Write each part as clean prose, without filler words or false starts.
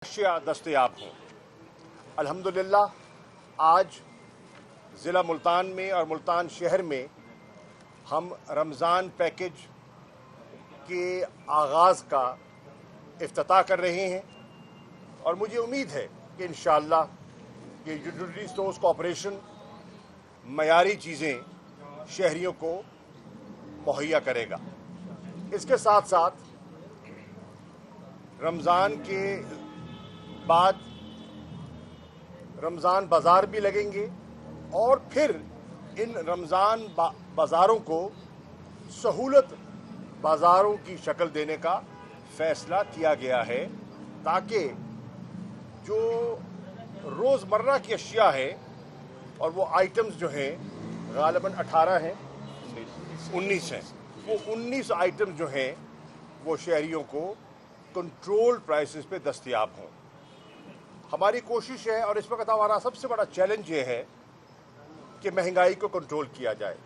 अशिया दस्तयाब हों। अल्हम्दुलिल्लाह आज ज़िला मुल्तान में और मुल्तान शहर में हम रमज़ान पैकेज के आगाज़ का इफ्तिताह कर रहे हैं और मुझे उम्मीद है कि इंशाअल्लाह ये यूटिलिटी स्टोर्स कॉरपोरेशन मयारी चीज़ें शहरियों को मुहैया करेगा। इसके साथ साथ रमज़ान के बाद रमज़ान बाज़ार भी लगेंगे और फिर इन रमज़ान बाज़ारों को सहूलत बाज़ारों की शक्ल देने का फ़ैसला किया गया है ताकि जो रोज़मर्रा की अशिया है और वो आइटम्स जो हैं ग़ालिबन 18 हैं 19 हैं, वो 19 आइटम्स जो हैं वो शहरियों को कंट्रोल प्राइसेस पे दस्तयाब हों। हमारी कोशिश है और इस वक्त हमारा सबसे बड़ा चैलेंज ये है कि महंगाई को कंट्रोल किया जाए।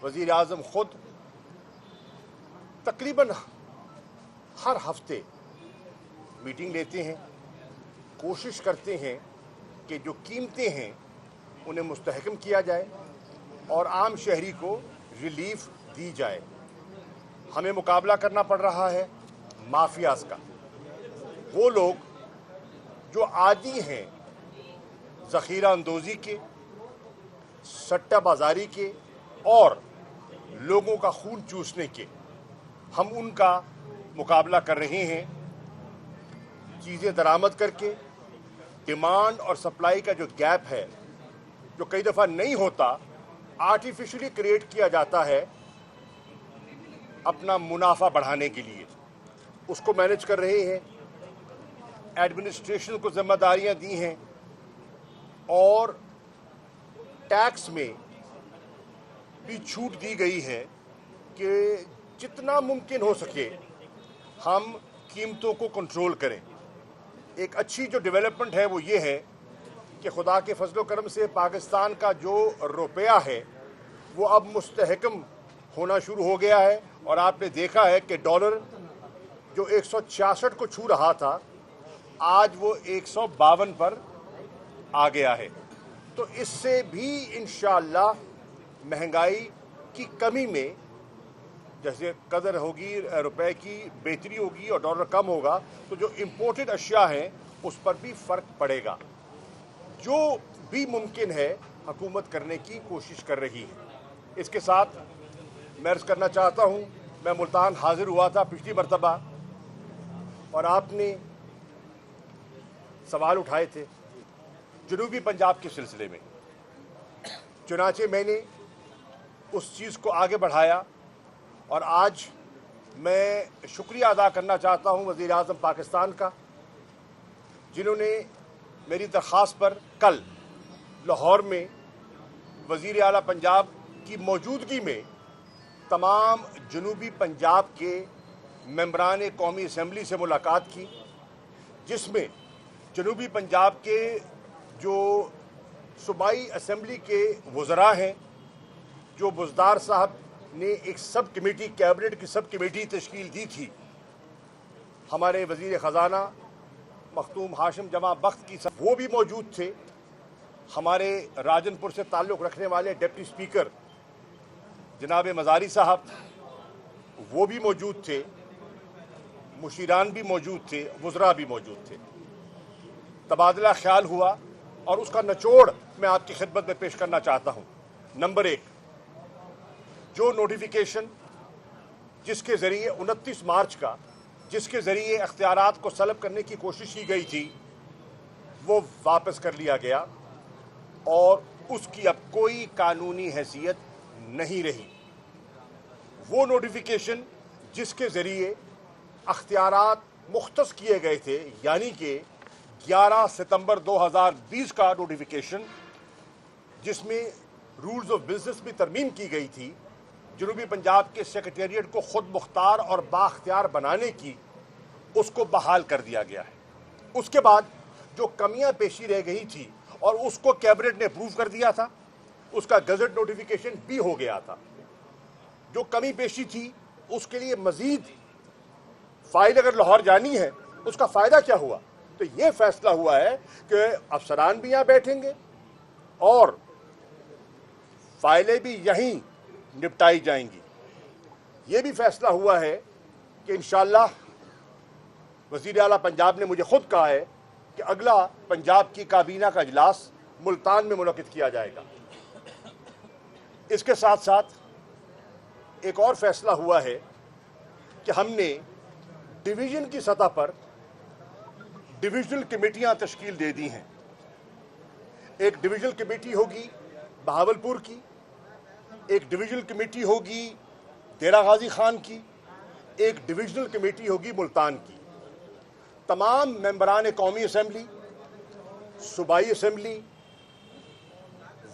वज़ीर आज़म ख़ुद तकरीबन हर हफ्ते मीटिंग लेते हैं, कोशिश करते हैं कि जो कीमतें हैं उन्हें मुस्तहकम किया जाए और आम शहरी को रिलीफ दी जाए। हमें मुकाबला करना पड़ रहा है माफियाज का। वो लोग जो आदी हैं ज़ख़ीरा अंदोज़ी के, सट्टा बाज़ारी के और लोगों का खून चूसने के, हम उनका मुकाबला कर रहे हैं। चीज़ें दरामद करके डिमांड और सप्लाई का जो गैप है, जो कई दफ़ा नहीं होता, आर्टिफिशियली क्रिएट किया जाता है अपना मुनाफा बढ़ाने के लिए, उसको मैनेज कर रहे हैं। एडमिनिस्ट्रेशन को जिम्मेदारियां दी हैं और टैक्स में भी छूट दी गई है कि जितना मुमकिन हो सके हम कीमतों को कंट्रोल करें। एक अच्छी जो डेवलपमेंट है वो ये है कि खुदा के फजलो करम से पाकिस्तान का जो रुपया है वो अब मुस्तहकम होना शुरू हो गया है और आपने देखा है कि डॉलर जो 166 को छू रहा था आज वो 152 पर आ गया है। तो इससे भी इंशाअल्लाह महंगाई की कमी में जैसे कदर होगी, रुपए की बेहतरी होगी और डॉलर कम होगा, तो जो इम्पोर्टेड अशिया हैं उस पर भी फ़र्क पड़ेगा। जो भी मुमकिन है हुकूमत करने की कोशिश कर रही है। इसके साथ मैं अर्ज़ करना चाहता हूँ, मैं मुल्तान हाज़िर हुआ था पिछली मरतबा और आपने सवाल उठाए थे जनूबी पंजाब के सिलसिले में, चुनाचे मैंने उस चीज़ को आगे बढ़ाया और आज मैं शुक्रिया अदा करना चाहता हूँ वज़ीर आज़म पाकिस्तान का, जिन्होंने मेरी दरख्वास्त पर कल लाहौर में वज़ीर आला पंजाब की मौजूदगी में तमाम जनूबी पंजाब के मेंबरान कौमी असम्बली से मुलाकात की, जिसमें जनूबी पंजाब के जो सूबाई असम्बली के वज़रा हैं, जो बुज़दार साहब ने एक सब कमेटी, कैबिनेट की सब कमेटी तश्कील दी थी, हमारे वज़ीर ख़जाना मखदूम हाशिम जमा बख्त की सब वो भी मौजूद थे। हमारे राजनपुर से ताल्लुक़ रखने वाले डिप्टी स्पीकर जनाब मज़ारी साहब वो भी मौजूद थे, मुशीरान भी मौजूद थे, वज़रा भी मौजूद थे। तबादला ख्याल हुआ और उसका निचोड़ मैं आपकी खिदमत में पेश करना चाहता हूँ। नंबर 1, जो नोटिफिकेशन जिसके ज़रिए 29 मार्च का जिसके ज़रिए अख्तियारात को सलब करने की कोशिश की गई थी वो वापस कर लिया गया और उसकी अब कोई कानूनी हैसियत नहीं रही। वो नोटिफिकेशन जिसके ज़रिए अख्तियारात मुख्तस किए गए थे, यानी कि 11 सितंबर 2020 का नोटिफिकेशन जिसमें रूल्स ऑफ बिजनेस में तरमीम की गई थी, जनूबी पंजाब के सेक्रेटेरिएट को खुद मुख्तार और बाख्तियार बनाने की, उसको बहाल कर दिया गया है। उसके बाद जो कमियां पेशी रह गई थी और उसको कैबिनेट ने अप्रूव कर दिया था, उसका गजट नोटिफिकेशन भी हो गया था। जो कमी पेशी थी उसके लिए मजीद फाइल अगर लाहौर जानी है उसका फ़ायदा क्या हुआ? तो ये फैसला हुआ है कि अफसरान भी यहाँ बैठेंगे और फाइलें भी यहीं निपटाई जाएंगी। ये भी फैसला हुआ है कि इंशाअल्लाह वज़ीर आला पंजाब ने मुझे खुद कहा है कि अगला पंजाब की काबीना का इजलास मुल्तान में मुनक़िद किया जाएगा। इसके साथ साथ एक और फैसला हुआ है कि हमने डिवीज़न की सतह पर डिविजनल कमेटियां तश्कील दे दी हैं। एक डिविजनल कमेटी होगी बहावलपुर की, एक डिविजनल कमेटी होगी देरा गाजी खान की, एक डिविजनल कमेटी होगी मुल्तान की। तमाम मेंबरान कौमी असम्बली, सूबाई असम्बली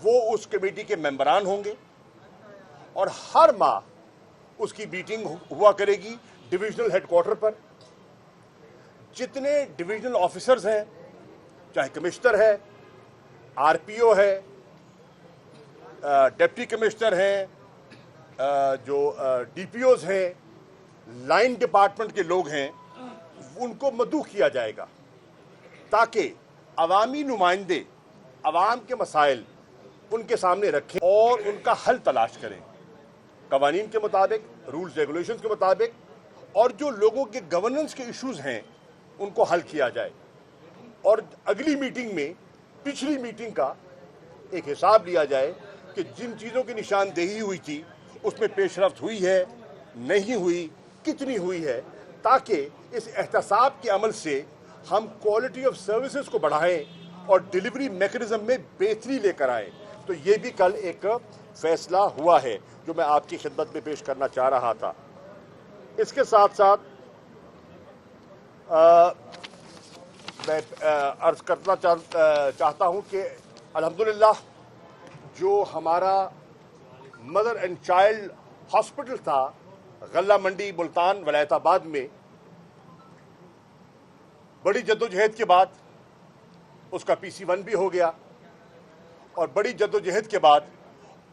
वो उस कमेटी के मेंबरान होंगे और हर माह उसकी मीटिंग हुआ करेगी डिविजनल हेडक्वार्टर पर। जितने डिविजनल ऑफिसर्स हैं, चाहे कमिश्नर है, आरपीओ है, डिप्टी कमिश्नर हैं, जो डीपीओज हैं, लाइन डिपार्टमेंट के लोग हैं, उनको मदऊ किया जाएगा ताकि अवामी नुमाइंदे अवाम के मसाइल उनके सामने रखें और उनका हल तलाश करें कवानीन के मुताबिक, रूल्स रेगुलेशंस के मुताबिक, और जो लोगों के गवर्नेंस के इश्यूज हैं उनको हल किया जाए। और अगली मीटिंग में पिछली मीटिंग का एक हिसाब लिया जाए कि जिन चीज़ों की निशानदेही हुई थी उसमें पेशरफ्त हुई है, नहीं हुई, कितनी हुई है, ताकि इस एहतसाब के अमल से हम क्वालिटी ऑफ सर्विसेज को बढ़ाएं और डिलीवरी मैकेनिज्म में बेहतरी लेकर आएं। तो ये भी कल एक फैसला हुआ है जो मैं आपकी खिदमत में पेश करना चाह रहा था। इसके साथ साथ मैं अर्ज करना चाहता हूं कि अल्हम्दुलिल्लाह जो हमारा मदर एंड चाइल्ड हॉस्पिटल था गल्ला मंडी मुल्तान वलायताबाद में, बड़ी जद्दोजहद के बाद उसका PC1 भी हो गया और बड़ी जद्दोजहद के बाद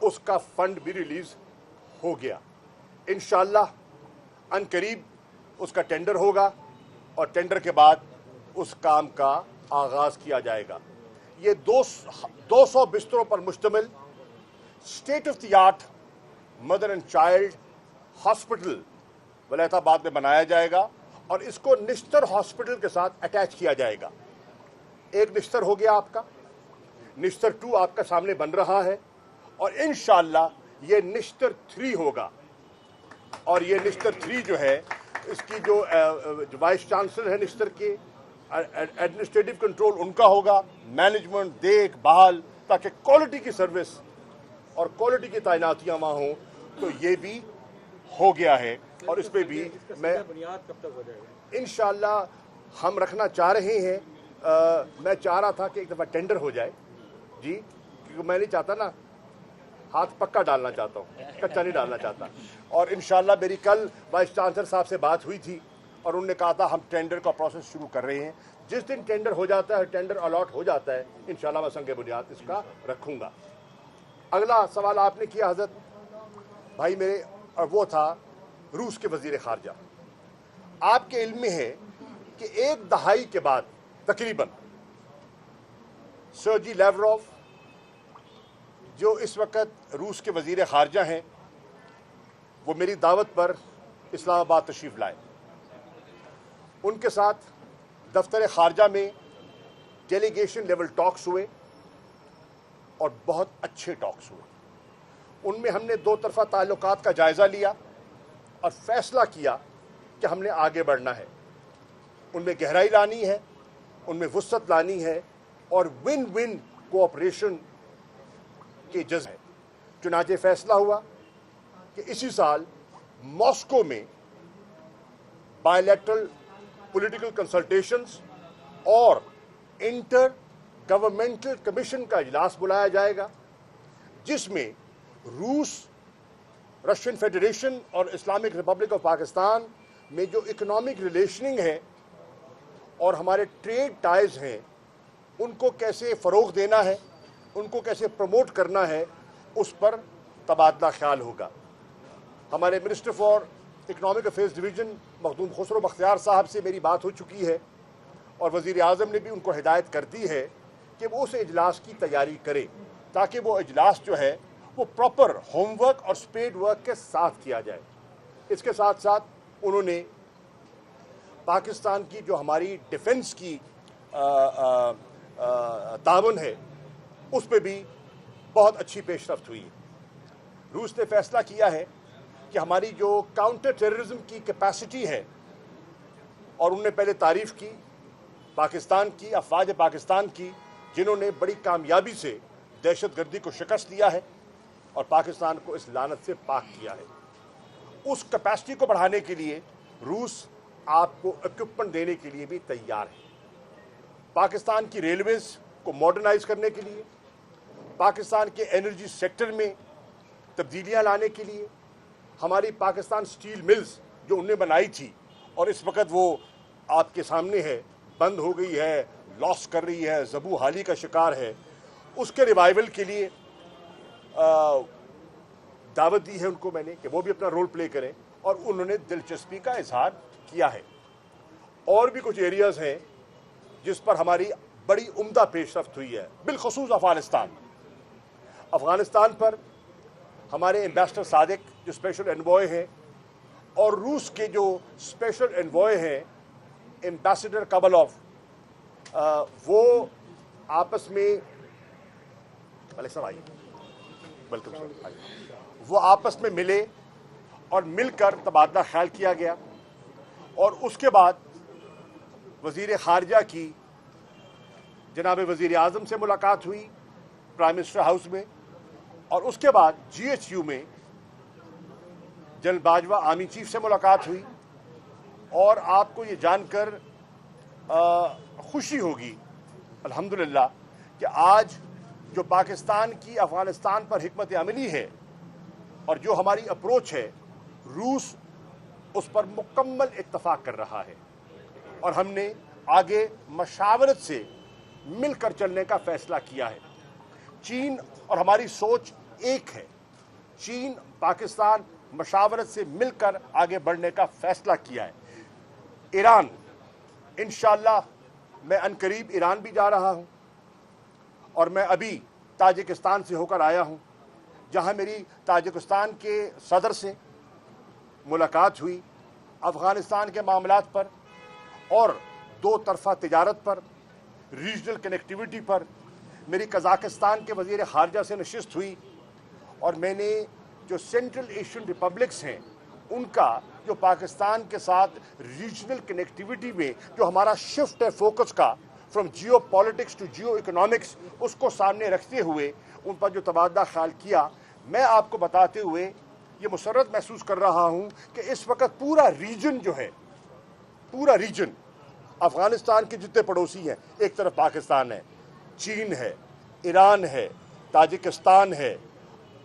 उसका फंड भी रिलीज हो गया। इंशाअल्लाह अनकरीब उसका टेंडर होगा और टेंडर के बाद उस काम का आगाज किया जाएगा। ये 200 बिस्तरों पर मुश्तमिल state of the art mother and child hospital Walayatabad में बनाया जाएगा और इसको निश्तर हॉस्पिटल के साथ अटैच किया जाएगा। एक निश्तर हो गया आपका, निश्तर 2 आपका सामने बन रहा है और इंशाअल्लाह ये निश्तर 3 होगा। और ये निश्तर 3 जो है इसकी जो वाइस चांसलर है निश्तर के, एडमिनिस्ट्रेटिव कंट्रोल उनका होगा, मैनेजमेंट देख बहाल, ताकि क्वालिटी की सर्विस और क्वालिटी की तैनातियां वहां हों। तो ये भी हो गया है और इस पे भी मैं बुनियाद कब तक हो जाएगा इंशाअल्लाह हम रखना चाह रहे हैं। मैं चाह रहा था कि एक दफ़ा टेंडर हो जाए जी, क्योंकि मैं नहीं चाहता ना, हाथ पक्का डालना चाहता हूँ, कच्चा नहीं डालना चाहता। और इंशाअल्लाह मेरी कल वाइस चांसलर साहब से बात हुई थी और उन्होंने कहा था हम टेंडर का प्रोसेस शुरू कर रहे हैं। जिस दिन टेंडर हो जाता है, टेंडर अलॉट हो जाता है, इंशाअल्लाह मैं संग बुनियाद इसका रखूँगा। अगला सवाल आपने किया हजरत भाई मेरे, और वो था रूस के वजीर खारजा। आपके इल्म में है कि एक दहाई के बाद तकरीबन सर्जी लैवरोव जो इस वक्त रूस के वजीर खारजा हैं, वो मेरी दावत पर इस्लामाबाद तशरीफ लाए। उनके साथ दफ्तर खारजा में डेलीगेशन लेवल टॉक्स हुए और बहुत अच्छे टॉक्स हुए। उनमें हमने 2 तरफा ताल्लुकात का जायज़ा लिया और फैसला किया कि हमने आगे बढ़ना है, उनमें गहराई लानी है, उनमें वुसअत लानी है और विन विन कोऑपरेशन के जज्बे है। चुनांचे फैसला हुआ कि इसी साल मॉस्को में बायलैटरल पॉलिटिकल कंसल्टेशंस और इंटर गवर्नमेंटल कमीशन का इजलास बुलाया जाएगा, जिसमें रूस, रशियन फेडरेशन और इस्लामिक रिपब्लिक ऑफ पाकिस्तान में जो इकोनॉमिक रिलेशनिंग है और हमारे ट्रेड टाइज हैं उनको कैसे फ़रोग़ देना है, उनको कैसे प्रमोट करना है, उस पर तबादला ख्याल होगा। हमारे minister for economic affairs division Makhdoom Khusro Bakhtiyar साहब से मेरी बात हो चुकी है اور وزیر اعظم نے بھی ان کو ہدایت کر دی ہے کہ وہ اس اجلاس کی تیاری کرے تاکہ وہ اجلاس جو ہے وہ پراپر ہوم ورک اور اسپیڈ ورک کے ساتھ کیا جائے۔ اس کے ساتھ ساتھ انہوں نے پاکستان کی جو ہماری ڈیفنس کی تعاون ہے اس پہ بھی بہت اچھی پیش رفت ہوئی ہے۔ روس نے فیصلہ کیا ہے کہ ہماری جو کاؤنٹر ٹیررزم کی کیپیسٹی ہے، اور انہوں نے پہلے تعریف کی پاکستان کی افواج پاکستان کی جنہوں نے بڑی کامیابی سے دہشت گردی کو شکست دیا ہے اور پاکستان کو اس لعنت سے پاک کیا ہے۔ اس کیپیسٹی کو بڑھانے کے لیے روس آپ کو اکوپمنٹ دینے کے لیے بھی تیار ہے۔ پاکستان کی ریلویز کو ماڈرنائز کرنے کے لیے، پاکستان کے انرجی سیکٹر میں تبدیلیاں لانے کے لیے، ہماری پاکستان سٹیل ملز جو انہوں نے بنائی تھی اور اس وقت وہ آپ کے سامنے ہے، بند ہو گئی ہے، لاس کر رہی ہے، زبوں حالی کا شکار ہے، اس کے ریوائول کے لیے دعوت دی ہے ان کو میں نے کہ وہ بھی اپنا رول پلے کریں، اور انہوں نے دلچسپی کا اظہار کیا ہے۔ اور بھی کچھ ایریاز ہیں جس پر ہماری بڑی عمدہ پیش رفت ہوئی ہے، بالخصوص افغانستان پر ہمارے ایمبیسڈر صادق جو اسپیشل انوائے ہیں اور روس کے جو اسپیشل انوائے ہیں ایمبیسڈر کابلوف، وہ آپس میں وہ آپس میں ملے اور مل کر تبادلہ خیال کیا گیا، اور اس کے بعد وزیر خارجہ کی جناب وزیر اعظم سے ملاقات ہوئی پرائم منسٹر ہاؤس میں، اور اس کے بعد جی ایچ یو میں جنرل باجوہ آرمی چیف سے ملاقات ہوئی۔ اور آپ کو یہ جان کر خوشی ہوگی الحمدللہ کہ آج جو پاکستان کی افغانستان پر حکمت عملی ہے اور جو ہماری اپروچ ہے، روس اس پر مکمل اتفاق کر رہا ہے، اور ہم نے آگے مشاورت سے مل کر چلنے کا فیصلہ کیا ہے۔ چین اور ہماری سوچ ایک ہے، چین پاکستان مشاورت سے مل کر آگے بڑھنے کا فیصلہ کیا ہے۔ ایران انشاءاللہ میں عنقریب ایران بھی جا رہا ہوں، اور میں ابھی تاجکستان سے ہو کر آیا ہوں جہاں میری تاجکستان کے صدر سے ملاقات ہوئی افغانستان کے معاملات پر اور دو طرفہ تجارت پر، ریجنل کنیکٹیویٹی پر۔ میری قزاقستان کے وزیر خارجہ سے نشست ہوئی، اور میں نے جو سینٹرل ایشین ریپبلکس ہیں ان کا جو پاکستان کے ساتھ ریجنل کنیکٹیویٹی میں جو ہمارا شفٹ ہے فوکس کا from geopolitics to geoeconomics, اس کو سامنے رکھتے ہوئے ان پر جو تبادلہ خیال کیا، میں آپ کو بتاتے ہوئے یہ مسرت محسوس کر رہا ہوں کہ اس وقت پورا ریجن جو ہے، پورا ریجن افغانستان کے جتنے پڑوسی ہیں، ایک طرف پاکستان ہے، چین ہے، ایران ہے، تاجکستان ہے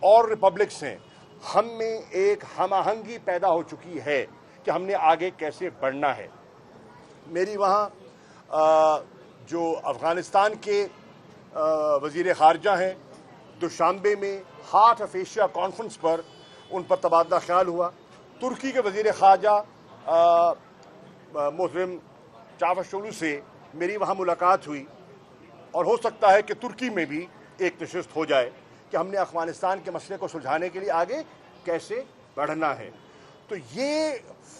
اور ریپبلکس ہیں، ہم میں ایک ہم آہنگی پیدا ہو چکی ہے کہ ہم نے آگے کیسے بڑھنا ہے۔ میری وہاں جو افغانستان کے وزیر خارجہ ہیں، دوشانبے میں ہارٹ آف ایشیا کانفرنس پر ان پر تبادلہ خیال ہوا۔ ترکی کے وزیر خارجہ محترم چاوشولو سے میری وہاں ملاقات ہوئی، اور ہو سکتا ہے کہ ترکی میں بھی ایک نشست ہو جائے کہ ہم نے افغانستان کے مسئلے کو سلجھانے کے لیے آگے کیسے بڑھنا ہے۔ تو یہ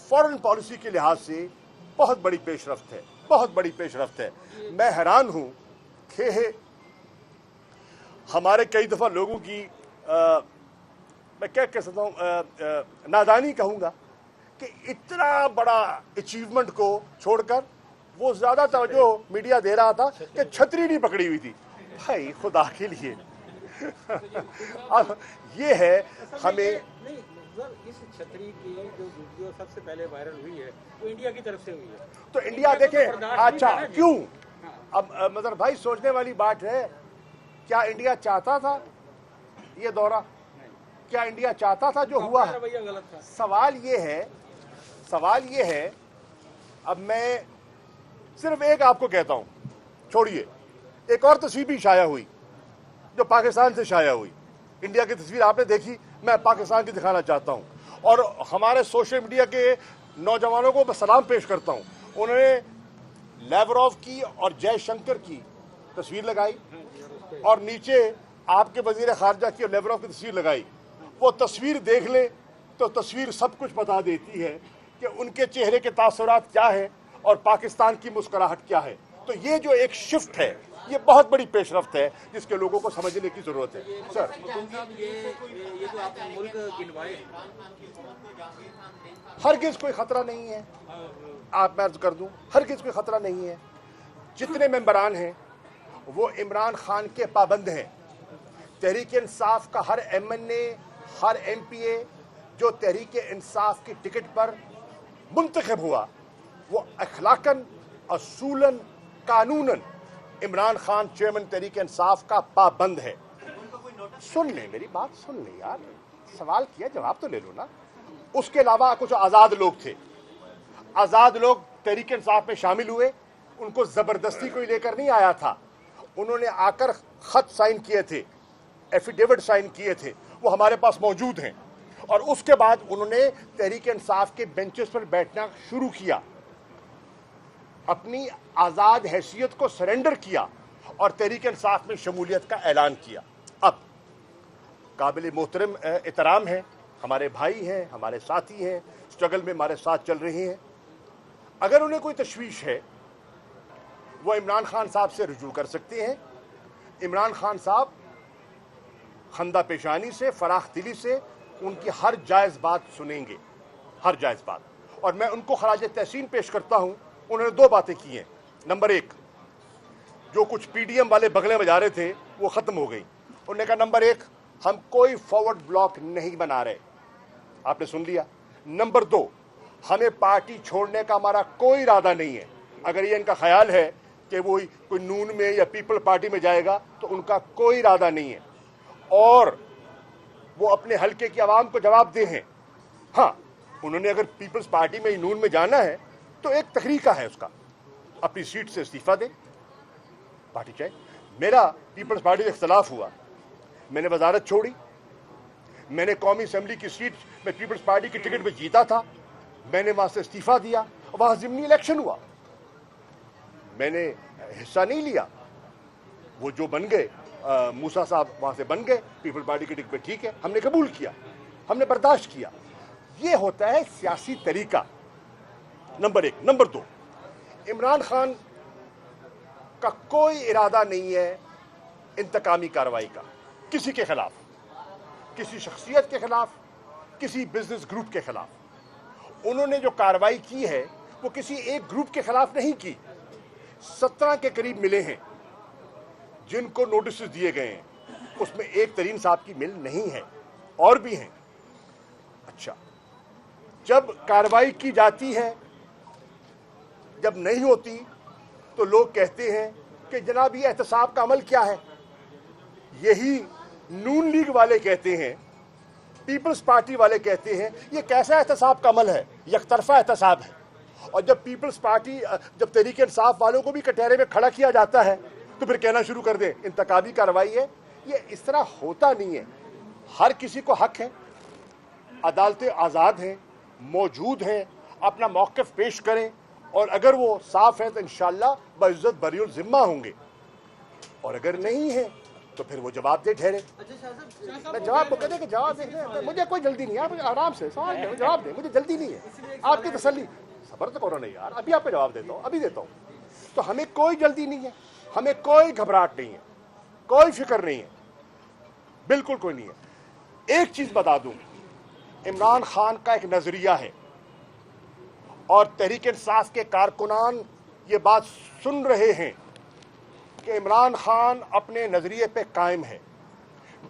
فارن پالیسی کے لحاظ سے بہت بڑی پیش رفت ہے، بہت بڑی پیش رفت ہے۔ میں حیران ہوں کہ ہمارے کئی دفعہ لوگوں کی میں کیا کہہ سکتا ہوں، نادانی کہوں گا کہ اتنا بڑا اچیومنٹ کو چھوڑ کر وہ زیادہ توجہ میڈیا دے رہا تھا کہ چھتری نہیں پکڑی ہوئی تھی۔ بھائی خدا کے لیے اب یہ ہے ہمیں اس چھتری کی جو ویڈیو سب سے پہلے وائرل ہوئی ہے وہ انڈیا کی طرف سے ہوئی ہے، تو انڈیا دیکھیں اچھا کیوں؟ اب مظہر بھائی سوچنے والی بات ہے، کیا انڈیا چاہتا تھا یہ دورہ؟ کیا انڈیا چاہتا تھا جو ہوا ہے؟ سوال یہ ہے اب میں صرف ایک آپ کو کہتا ہوں، چھوڑیے ایک اور تصویر بھی شائع ہوئی جو پاکستان سے شائع ہوئی۔ انڈیا کی تصویر آپ نے دیکھی، میں پاکستان کی دکھانا چاہتا ہوں، اور ہمارے سوشل میڈیا کے نوجوانوں کو میں سلام پیش کرتا ہوں۔ انہوں نے लेवरोव की और जयशंकर की तस्वीर लगाई और नीचे आपके वजीर खारजा की और लेवरोव की तस्वीर लगाई। वो तस्वीर देख ले तो तस्वीर सब कुछ बता देती है कि उनके चेहरे के तासुरात क्या है और पाकिस्तान की मुस्कुराहट क्या है। तो ये जो एक शिफ्ट है, ये बहुत बड़ी पेशरफ्त है जिसके लोगों को समझने की जरूरत है। सर, ये जो आपने मुल्क गिनवाए, हरगिज कोई खतरा नहीं है। आप मैं अर्ज कर दूं, हरगिज कोई खतरा नहीं है। जितने मेंबरान हैं वो इमरान खान के पाबंद हैं। तहरीक इंसाफ का हर MNA, हर MPA जो तहरीक इंसाफ की टिकट पर मुंतखब हुआ, वो अखलाकन, असूलन, कानूनन इमरान खान चेयरमैन तहरीक इंसाफ का पाबंद है। सुन ले मेरी बात, सुन ले यार, सवाल किया जवाब तो ले लो ना। उसके अलावा कुछ आज़ाद लोग थे। आज़ाद लोग तहरीक इंसाफ में शामिल हुए, उनको ज़बरदस्ती कोई लेकर नहीं आया था। उन्होंने आकर खत साइन किए थे, एफिडेविट साइन किए थे, वो हमारे पास मौजूद हैं। और उसके बाद उन्होंने तहरीक इंसाफ के बेंचेस पर बैठना शुरू किया, अपनी आज़ाद हैसियत को सरेंडर किया और तहरीक इंसाफ में शमूलियत का ऐलान किया। अब काबिल मोहतरम एहतराम है, हमारे भाई हैं, हमारे साथी हैं, स्ट्रगल में हमारे साथ चल रहे हैं। अगर उन्हें कोई तशवीश है वो इमरान खान साहब से रुजू कर सकते हैं। इमरान खान साहब खंदा पेशानी से, फराख दिली से उनकी हर जायज़ बात सुनेंगे, हर जायज़ बात। और मैं उनको खराज तहसीन पेश करता हूँ। उन्होंने दो बातें की हैं। नंबर एक, जो कुछ PDM वाले बगले बजा रहे थे वो ख़त्म हो गई। उन्होंने कहा नंबर एक, हम कोई फॉरवर्ड ब्लॉक नहीं बना रहे, आपने सुन लिया। नंबर दो, हमें पार्टी छोड़ने का हमारा कोई इरादा नहीं है। अगर ये इनका ख्याल है कि वो कोई नून में या पीपल पार्टी में जाएगा तो उनका कोई इरादा नहीं है और वो अपने हलके की आवाम को जवाब दे हैं। हाँ, उन्होंने अगर पीपल्स पार्टी में नून में जाना है तो एक तरीका है उसका, अपनी सीट से इस्तीफा दे, पार्टी चाहे। मेरा पीपल्स पार्टी से इख्तलाफ हुआ, मैंने वजारत छोड़ी, मैंने कौमी असेंबली की सीट में पीपल्स पार्टी की टिकट पे जीता था, मैंने वहां से इस्तीफा दिया, वहां ज़िमनी इलेक्शन हुआ, मैंने हिस्सा नहीं लिया। वो जो बन गए मूसा साहब वहां से बन गए पीपल पार्टी की टिकट पे, ठीक है, हमने कबूल किया, हमने बर्दाश्त किया। ये होता है सियासी तरीका, नंबर एक। नंबर दो, इमरान खान का कोई इरादा नहीं है इंतकामी कार्रवाई का, किसी के खिलाफ, किसी शख्सियत के खिलाफ, किसी बिजनेस ग्रुप के खिलाफ। उन्होंने जो कार्रवाई की है वो किसी एक ग्रुप के खिलाफ नहीं की। 17 के करीब मिले हैं जिनको नोटिस दिए गए हैं, उसमें एक तरीन साहब की मिल नहीं है, और भी हैं। अच्छा, जब कार्रवाई की जाती है, जब नहीं होती तो लोग कहते हैं कि जनाब ये एहतसाब का अमल क्या है। यही नून लीग वाले कहते हैं, पीपल्स पार्टी वाले कहते हैं ये कैसा एहतसाब का अमल है, यकतरफा एहतसाब है। और जब पीपल्स पार्टी, जब तहरीक इंसाफ वालों को भी कटहरे में खड़ा किया जाता है तो फिर कहना शुरू कर दे इंतकामी कार्रवाई है। ये इस तरह होता नहीं है। हर किसी को हक है, अदालतें आज़ाद हैं, मौजूद हैं, अपना मौक़िफ़ पेश करें और अगर वो साफ है तो इंशाअल्लाह बाइज़्ज़त बरीउल ज़िम्मा होंगे, और अगर नहीं है तो फिर वो जवाब दे ठहरे। मैं जवाब को कहते कि जवाब दे, मुझे कोई जल्दी नहीं है, आप आराम से सवाल करें, जवाब दें, मुझे जल्दी नहीं है। आपकी तसल्ली, सबर तो करो नहीं यार, अभी आपको जवाब देता हूँ, अभी देता हूँ। तो हमें कोई जल्दी नहीं है, हमें कोई घबराहट नहीं है, कोई फिक्र नहीं है, बिल्कुल कोई नहीं है। एक चीज़ बता दूँ, इमरान खान का एक नज़रिया है और तहरीक इंसाफ के कारकुनान ये बात सुन रहे हैं कि इमरान खान अपने नज़रिए पे कायम है।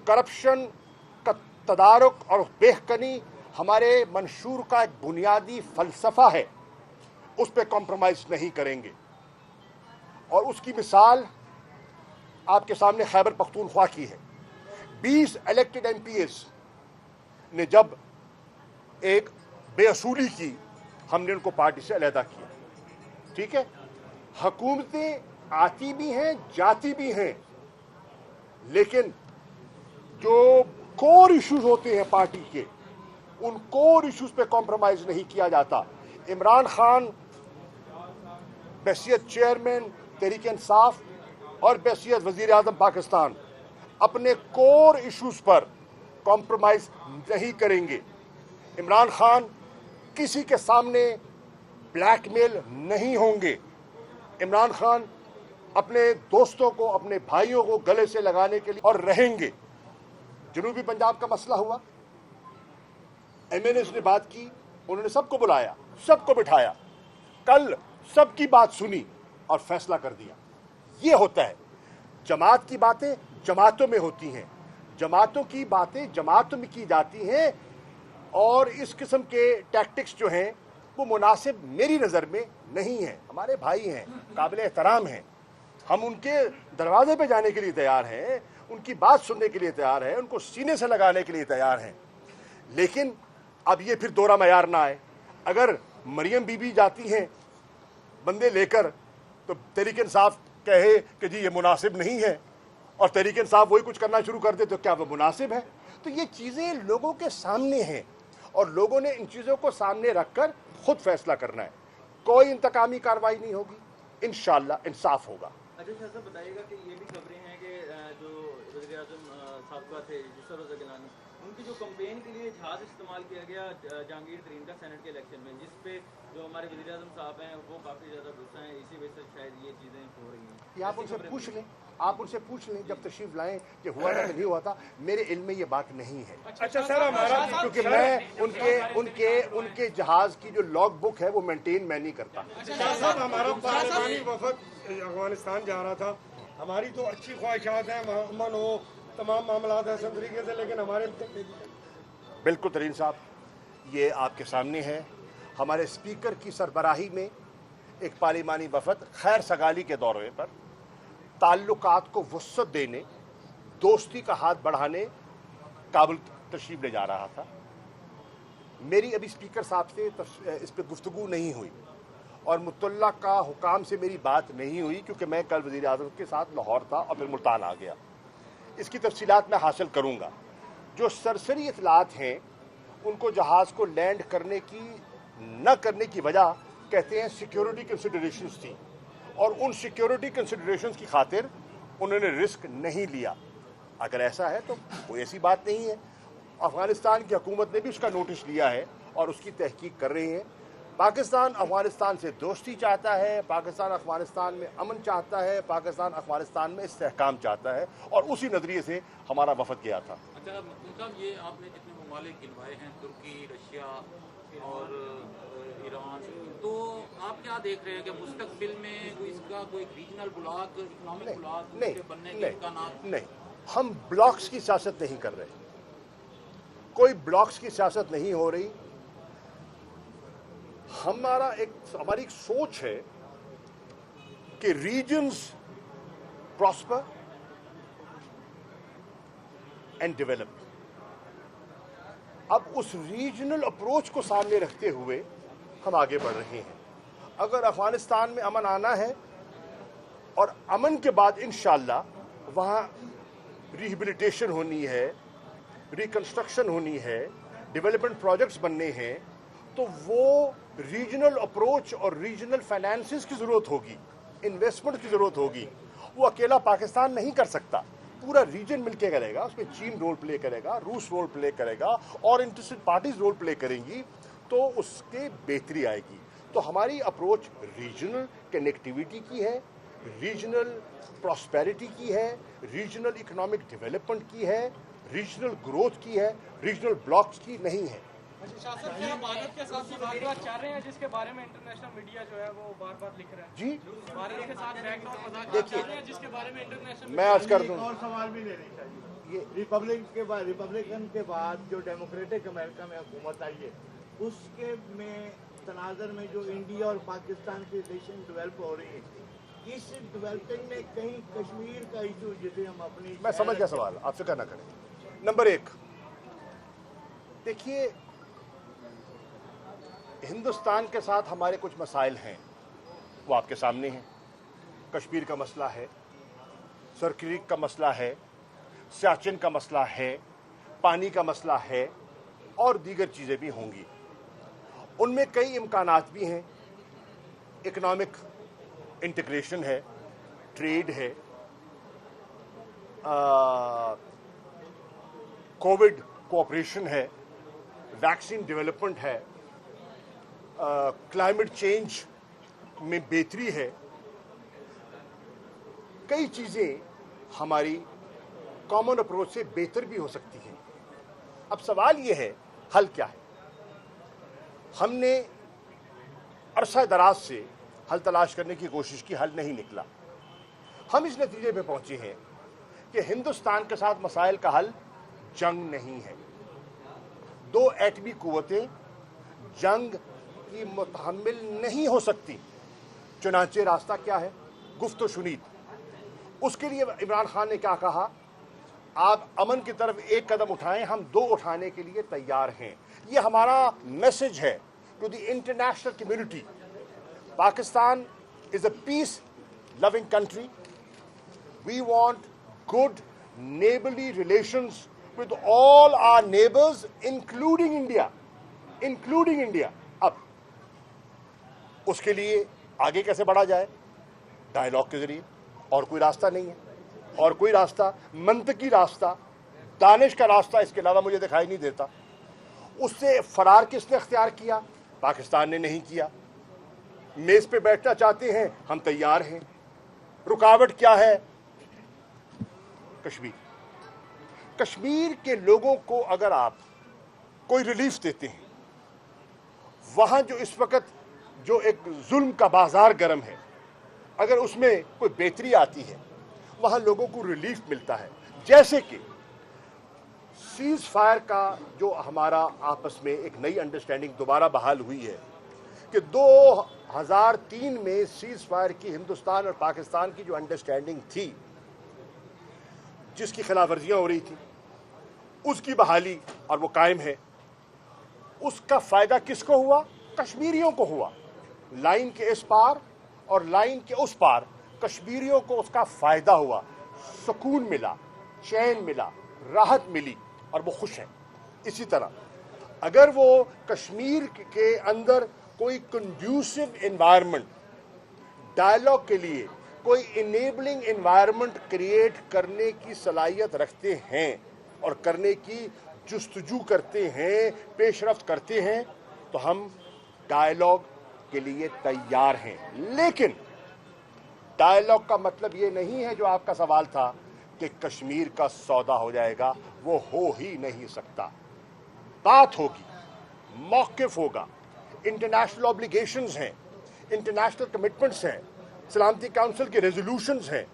करप्शन का तदारुक और बेहकनी हमारे मंशूर का एक बुनियादी फ़लसफ़ा है, उस पर कॉम्प्रोमाइज़ नहीं करेंगे। और उसकी मिसाल आपके सामने खैबर पख्तूनख्वा की है। 20 इलेक्टेड MPs ने जब एक बेअसूली की, हमने उनको पार्टी से अलहदा किया, ठीक है। हुकूमतें आती भी हैं, जाती भी हैं, लेकिन जो कोर इश्यूज होते हैं पार्टी के, उन कोर इश्यूज पे कॉम्प्रोमाइज नहीं किया जाता। इमरान खान बहैसियत चेयरमैन तहरीक इंसाफ और बहैसियत वज़ीर आज़म पाकिस्तान अपने कोर इश्यूज पर कॉम्प्रोमाइज नहीं करेंगे। इमरान खान किसी के सामने ब्लैकमेल नहीं होंगे। इमरान खान अपने दोस्तों को, अपने भाइयों को गले से लगाने के लिए और रहेंगे। जनूबी पंजाब का मसला हुआ, एमएनएस ने बात की, उन्होंने सबको बुलाया, सबको बिठाया, कल सबकी बात सुनी और फैसला कर दिया। ये होता है। जमात की बातें जमातों में होती हैं, जमातों की बातें जमातों में की जाती हैं, और इस किस्म के टैक्टिक्स जो हैं वो मुनासिब मेरी नज़र में नहीं है। हमारे भाई हैं, काबिल एहतराम हैं, हम उनके दरवाजे पे जाने के लिए तैयार हैं, उनकी बात सुनने के लिए तैयार हैं, उनको सीने से लगाने के लिए तैयार हैं। लेकिन अब ये फिर दोहरा मयार ना आए। अगर मरियम बीबी जाती हैं बंदे लेकर तो तहरीक इंसाफ कहे कि जी ये मुनासिब नहीं है, और तहरीक इंसाफ वही कुछ करना शुरू कर दे, तो क्या वो मुनासिब है? तो ये चीज़ें लोगों के सामने हैं और लोगों ने इन चीज़ों को सामने रखकर खुद फैसला करना है। कोई इंतकामी कार्रवाई नहीं होगी, इंशाअल्लाह इंसाफ होगा। अच्छा साहब बताइएगा कि ये भी खबरें हैं कि जो वज़ीर आज़म साबिक़ा थे यूसुफ रज़ा गिलानी, उनकी जो कैंपेन के लिए जहाज़ इस्तेमाल किया गया जहांगीर तरीन का सेनेट के इलेक्शन में, जिस पे जो हमारे वज़ीर आज़म साहब हैं वो काफ़ी ज़्यादा गुस्सा हैं, इसी वजह से शायद ये चीज़ें हो रही हैं। ये आप उनसे पूछ लें, आप उनसे पूछ लें जब तशरीफ लाएं कि हुआ था कि नहीं हुआ था। मेरे इल्म में ये बात नहीं है। अच्छा सर, हमारा क्योंकि मैं उनके जहाज की जो लॉग बुक है वो मेंटेन मैं नहीं करता। साहब हमारा पार्लिमानी वफद अफगानिस्तान जा रहा था, हमारी तो अच्छी ख्वाहिशात हैं, अमन हो, तमाम मामलात हैं सब तरीके से, लेकिन हमारे बिल्कुल तरीन साहब, ये आपके सामने है। हमारे स्पीकर की सरबराही में एक पार्लिमानी वफद खैर सगाली के दौरे पर ताल्लुकात को वुस्अत देने, दोस्ती का हाथ बढ़ाने काबुल तशरीफ ले जा रहा था। मेरी अभी स्पीकर साहब से इस पर गुफ्तगू नहीं हुई और मुतल्ला का हुकाम से मेरी बात नहीं हुई, क्योंकि मैं कल वज़ीर आज़म के साथ लाहौर था और फिर मुल्तान आ गया। इसकी तफसीलात मैं हासिल करूँगा। जो सरसरी इतलात हैं उनको जहाज़ को लैंड करने की न करने की वजह कहते हैं सिक्योरिटी कंसिडरेशंस थी, और उन सिक्योरिटी कंसिडरेशंस की खातिर उन्होंने रिस्क नहीं लिया। अगर ऐसा है तो कोई ऐसी बात नहीं है। अफगानिस्तान की हुकूमत ने भी उसका नोटिस लिया है और उसकी तहकीक कर रही है। पाकिस्तान अफगानिस्तान से दोस्ती चाहता है, पाकिस्तान अफगानिस्तान में अमन चाहता है, पाकिस्तान अफगानिस्तान में इस्तेहकाम चाहता है, और उसी नज़रिए से हमारा वफद गया था। अच्छा साहब, ये आपने जितने ममालिक गिनवाए हैं, तुर्की, रशिया और ईरान, तो आप क्या देख रहे हैं कि मुस्तकबिल में कोई इसका कोई रीजनल ब्लॉक, इकोनॉमिक ब्लॉक बनने के इम्कानात? नहीं, हम ब्लॉक्स की सियासत नहीं कर रहे, कोई ब्लॉक्स की सियासत नहीं हो रही। हमारी एक सोच है कि रीजन्स प्रॉस्पर एंड डेवलप। अब उस रीजनल अप्रोच को सामने रखते हुए हम आगे बढ़ रहे हैं। अगर अफगानिस्तान में अमन आना है और अमन के बाद इंशाअल्लाह वहाँ रिहेबिलिटेशन होनी है, रिकंस्ट्रक्शन होनी है, डेवलपमेंट प्रोजेक्ट्स बनने हैं, तो वो रीजनल अप्रोच और रीजनल फाइनेंसेस की ज़रूरत होगी, इन्वेस्टमेंट की ज़रूरत होगी। वो अकेला पाकिस्तान नहीं कर सकता, पूरा रीजन मिलके करेगा। उसमें चीन रोल प्ले करेगा, रूस रोल प्ले करेगा और इंटरेस्टेड पार्टीज रोल प्ले करेंगी, तो उसके बेहतरी आएगी। तो हमारी अप्रोच रीजनल कनेक्टिविटी की है, रीजनल प्रॉस्पेरिटी की है, रीजनल इकोनॉमिक डेवलपमेंट की है, रीजनल ग्रोथ की है, रीजनल ब्लॉक्स की नहीं है। शासन क्या भारत के साथ मुज़ाकरात चाह रहे हैं, जिसके बारे में इंटरनेशनल मीडिया जो है वो बार बार लिख रहा है? जी, भारत के साथ बैकडोर मुज़ाकरात चाह रहे हैं, जिसके बारे में इंटरनेशनल मैं अर्ज कर दूं, और सवाल भी लेने चाहिए। ये रिपब्लिकन के बाद जो डेमोक्रेटिक अमेरिका में हुकूमत आई है, उसके में तनाजर में जो इंडिया और पाकिस्तान की रिलेशन डेवलप हो रही है, इस डेवलपिंग में कहीं कश्मीर का इशू जिसे हम अपनी, मैं समझ गया सवाल, आप फिक्र ना करें। नंबर एक, देखिए हिंदुस्तान के साथ हमारे कुछ मसाइल हैं, वो आपके सामने हैं। कश्मीर का मसला है, सरक्रीक का मसला है, सियाचिन का मसला है, पानी का मसला है, और दीगर चीज़ें भी होंगी। उनमें कई इम्कानात भी हैं, इकनॉमिक इंटीग्रेशन है, ट्रेड है, कोविड कोऑपरेशन है, वैक्सीन डेवलपमेंट है, क्लाइमेट चेंज में बेहतरी है। कई चीज़ें हमारी कॉमन अप्रोच से बेहतर भी हो सकती हैं। अब सवाल ये है, हल क्या है? हमने अरसा दराज से हल तलाश करने की कोशिश की, हल नहीं निकला। हम इस नतीजे पे पहुंचे हैं कि हिंदुस्तान के साथ मसाइल का हल जंग नहीं है। दो एटमी कुव्वतें जंग की मुतहम्मिल नहीं हो सकती। चुनांचे रास्ता क्या है? गुफ्त शुनीद। उसके लिए इमरान खान ने क्या कहा? आप अमन की तरफ एक कदम उठाएं, हम दो उठाने के लिए तैयार हैं। ये हमारा मैसेज है to the international community. Pakistan is a peace loving country. We want good neighborly relations with all our neighbors, including India. अब उसके लिए आगे कैसे बढ़ा जाए? डायलॉग के जरिए। और कोई रास्ता नहीं है, और कोई रास्ता, मंतकी रास्ता, दानिश का रास्ता इसके अलावा मुझे दिखाई नहीं देता। उससे फरार किसने अख्तियार किया? पाकिस्तान ने नहीं किया। मेज पे बैठना चाहते हैं, हम तैयार हैं। रुकावट क्या है? कश्मीर के लोगों को अगर आप कोई रिलीफ देते हैं, वहां जो इस वक्त जो एक जुल्म का बाजार गर्म है, अगर उसमें कोई बेहतरी आती है, वहां लोगों को रिलीफ मिलता है। जैसे कि सीज फायर का जो हमारा आपस में एक नई अंडरस्टैंडिंग दोबारा बहाल हुई है कि 2003 में सीज फायर की हिंदुस्तान और पाकिस्तान की जो अंडरस्टैंडिंग थी, जिसकी खिलाफ वर्जियां हो रही थी, उसकी बहाली और वो कायम है। उसका फायदा किसको हुआ? कश्मीरियों को हुआ। लाइन के इस पार और लाइन के उस पार कश्मीरियों को उसका फायदा हुआ। सुकून मिला, चैन मिला, राहत मिली और वो खुश हैं। इसी तरह अगर वो कश्मीर के अंदर कोई कंड्यूसिव एनवायरनमेंट, डायलॉग के लिए कोई इनेबलिंग एनवायरनमेंट क्रिएट करने की सलाहियत रखते हैं और करने की जुस्तजू करते हैं, पेशरफ्त करते हैं, तो हम डायलॉग के लिए तैयार हैं। लेकिन डायलॉग का मतलब ये नहीं है जो आपका सवाल था कि कश्मीर का सौदा हो जाएगा। वो हो ही नहीं सकता। बात होगी, मौक़िफ़ होगा, इंटरनेशनल ऑब्लिगेशंस हैं, इंटरनेशनल कमिटमेंट्स हैं, सलामती काउंसिल के रेजोल्यूशंस हैं।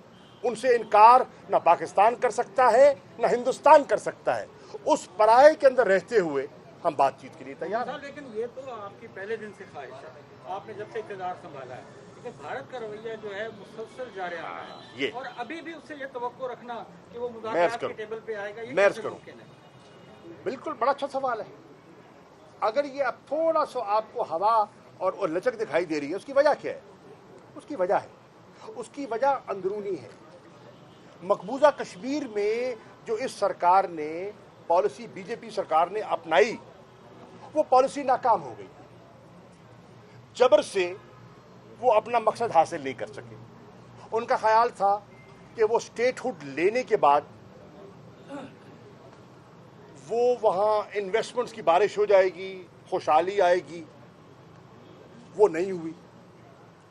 उनसे इनकार ना पाकिस्तान कर सकता है ना हिंदुस्तान कर सकता है। उस पराये के अंदर रहते हुए हम बातचीत के लिए तैयार हैं। लेकिन ये तो आपकी पहले दिन से ख्वाहिश है, आपने जब से इक़्तिदार संभाला है, लेकिन भारत का रवैया जो है मुसलसल जारी आ रहा है ये, और अभी भी उससे ये तवक्को रखना कि वो मैं मुज़ाकरात के टेबल पे आएगा, ये मैं कैसे करूं? मुमकिन है? बिल्कुल, बड़ा अच्छा सवाल है। अगर ये अब थोड़ा सा आपको हवा और लचक दिखाई दे रही है, उसकी वजह क्या है? उसकी वजह अंदरूनी है। मकबूजा कश्मीर में जो इस सरकार ने पॉलिसी, बीजेपी सरकार ने अपनाई, वो पॉलिसी नाकाम हो गई। जबर से वो अपना मकसद हासिल नहीं कर सके। उनका ख्याल था कि वो स्टेटहुड लेने के बाद वो वहाँ इन्वेस्टमेंट्स की बारिश हो जाएगी, खुशहाली आएगी। वो नहीं हुई।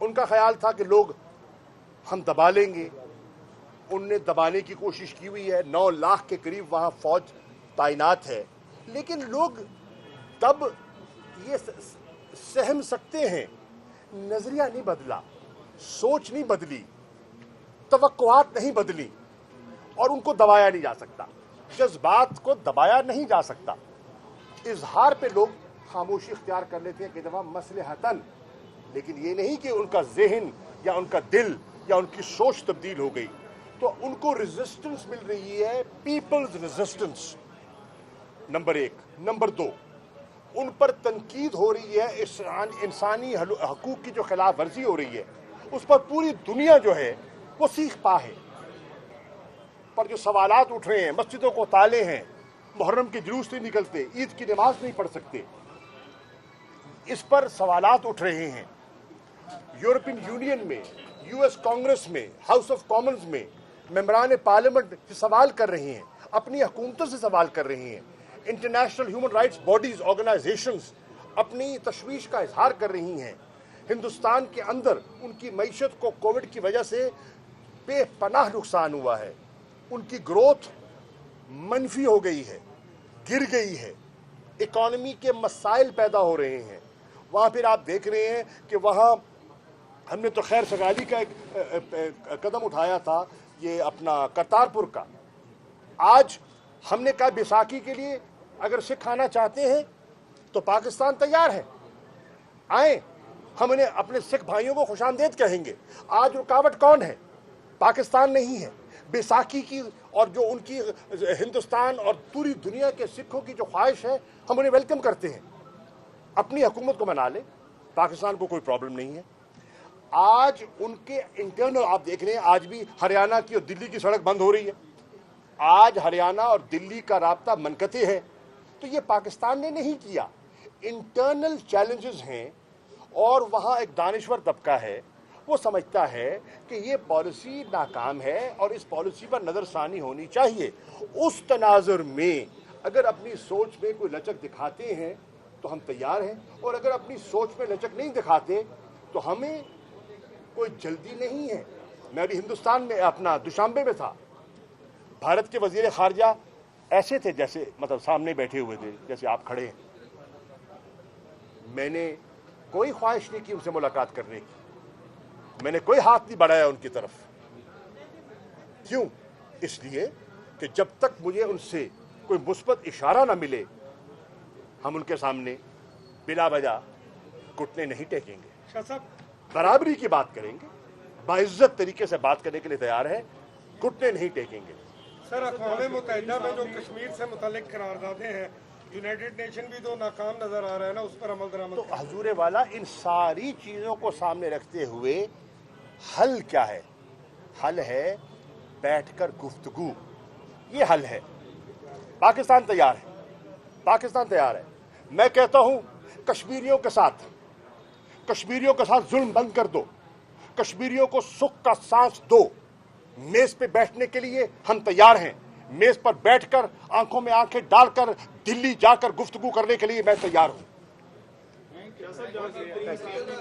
उनका ख्याल था कि लोग हम दबा लेंगे। उनने दबाने की कोशिश की हुई है। 9 लाख के करीब वहाँ फौज तैनात है। लेकिन लोग तब ये सहम सकते हैं, नजरिया नहीं बदला, सोच नहीं बदली, तवक्कुआत नहीं बदली, और उनको दबाया नहीं जा सकता। जज्बात को दबाया नहीं जा सकता। इजहार पे लोग खामोशी इख्तियार कर लेते हैं कि दफा मसलहतन, लेकिन ये नहीं कि उनका जहन या उनका दिल या उनकी सोच तब्दील हो गई। तो उनको रेजिस्टेंस मिल रही है, पीपल्स रेजिस्टेंस, नंबर 1। नंबर 2, उन पर तनकीद हो रही है, इंसानी हकूक की जो खिलाफ वर्जी हो रही है, उस पर पूरी दुनिया जो है वो सीख पा है। पर जो सवालात उठ रहे हैं, मस्जिदों को ताले हैं, मुहर्रम के जुलूस नहीं निकलते, ईद की नमाज नहीं पढ़ सकते, इस पर सवालात उठ रहे हैं। यूरोपियन यूनियन में, यूएस कांग्रेस में, हाउस ऑफ कॉमन्स में मेंबरान पार्लियामेंट से सवाल कर रही हैं, अपनी हुकूमतों से सवाल कर रही हैं, international human rights bodies, organisations अपनी तशवीश का इजहार कर रही हैं। हिंदुस्तान के अंदर उनकी मईशत को कोविड की वजह से बेपनाह नुकसान हुआ है, उनकी ग्रोथ मनफी हो गई है, गिर गई है, इकॉनमी के मसाइल पैदा हो रहे हैं। वहाँ फिर आप देख रहे हैं कि वहाँ हमने तो खैर सगाली का एक कदम उठाया था, ये अपना करतारपुर का। आज हमने कहा बैसाखी के लिए अगर सिख आना चाहते हैं तो पाकिस्तान तैयार है, आए, हम उन्हें अपने सिख भाइयों को खुशामदीद कहेंगे। आज रुकावट कौन है? पाकिस्तान नहीं है। बैसाखी की और जो उनकी हिंदुस्तान और पूरी दुनिया के सिखों की जो ख्वाहिश है, हम उन्हें वेलकम करते हैं। अपनी हुकूमत को मना ले, पाकिस्तान को कोई प्रॉब्लम नहीं है। आज उनके इंटरनल आप देख रहे हैं, आज भी हरियाणा की और दिल्ली की सड़क बंद हो रही है। आज हरियाणा और दिल्ली का राब्ता मनकते है, तो ये पाकिस्तान ने नहीं किया, इंटरनल चैलेंजेस हैं। और वहाँ एक दानिश्वर तबका है, वो समझता है कि ये पॉलिसी नाकाम है और इस पॉलिसी पर नज़रसानी होनी चाहिए। उस तनाजुर में अगर अपनी सोच में कोई लचक दिखाते हैं तो हम तैयार हैं, और अगर अपनी सोच में लचक नहीं दिखाते तो हमें कोई जल्दी नहीं है। मैं अभी हिंदुस्तान में अपना दुशांबे में था, भारत के वजीर खारजा ऐसे थे जैसे मतलब सामने बैठे हुए थे जैसे आप खड़े हैं। मैंने कोई ख्वाहिश नहीं की उनसे मुलाकात करने की, मैंने कोई हाथ नहीं बढ़ाया उनकी तरफ। क्यों? इसलिए कि जब तक मुझे उनसे कोई मुस्बत इशारा ना मिले, हम उनके सामने बिला वजह घुटने नहीं टेकेंगे, बराबरी की बात करेंगे, बाइज्जत तरीके से बात करने के लिए तैयार है, घुटने नहीं टेकेंगे। सर, अक़वाम मुत्तहिदा में जो कश्मीर से मुतालिक करारदादें हैं, यूनाइटेड नेशन भी तो नाकाम नजर आ रहा है ना, उस पर अमल दरामद। तो हजूर वाला, इन सारी चीजों को सामने रखते हुए हल क्या है? हल है बैठकर गुफ्तगू, ये हल है। पाकिस्तान तैयार है, पाकिस्तान तैयार है। मैं कहता हूं कश्मीरियों के साथ जुल्म बंद कर दो, कश्मीरियों को सुख का सांस दो। मेज पे बैठने के लिए हम तैयार हैं, मेज पर बैठकर आंखों में आंखें डालकर दिल्ली जाकर गुफ्तगू करने के लिए मैं तैयार हूं।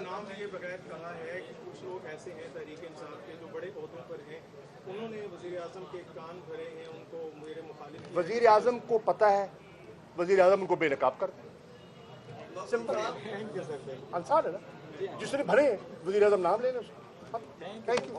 नाम लिए बगैर कहा है कि कुछ लोग ऐसे हैं तहरीक इंसाफ के जो बड़े ओहदों पर हैं, उन्होंने वजीर आजम के कान भरे हैं, उनको मेरे मुखालिफ। वजीर आजम को पता है, वजीर आजम उनको बेनकाब कर दे, सिंपल आंसर है ना। जिसने भरे वजीर आजम नाम लेने, थैंक यू।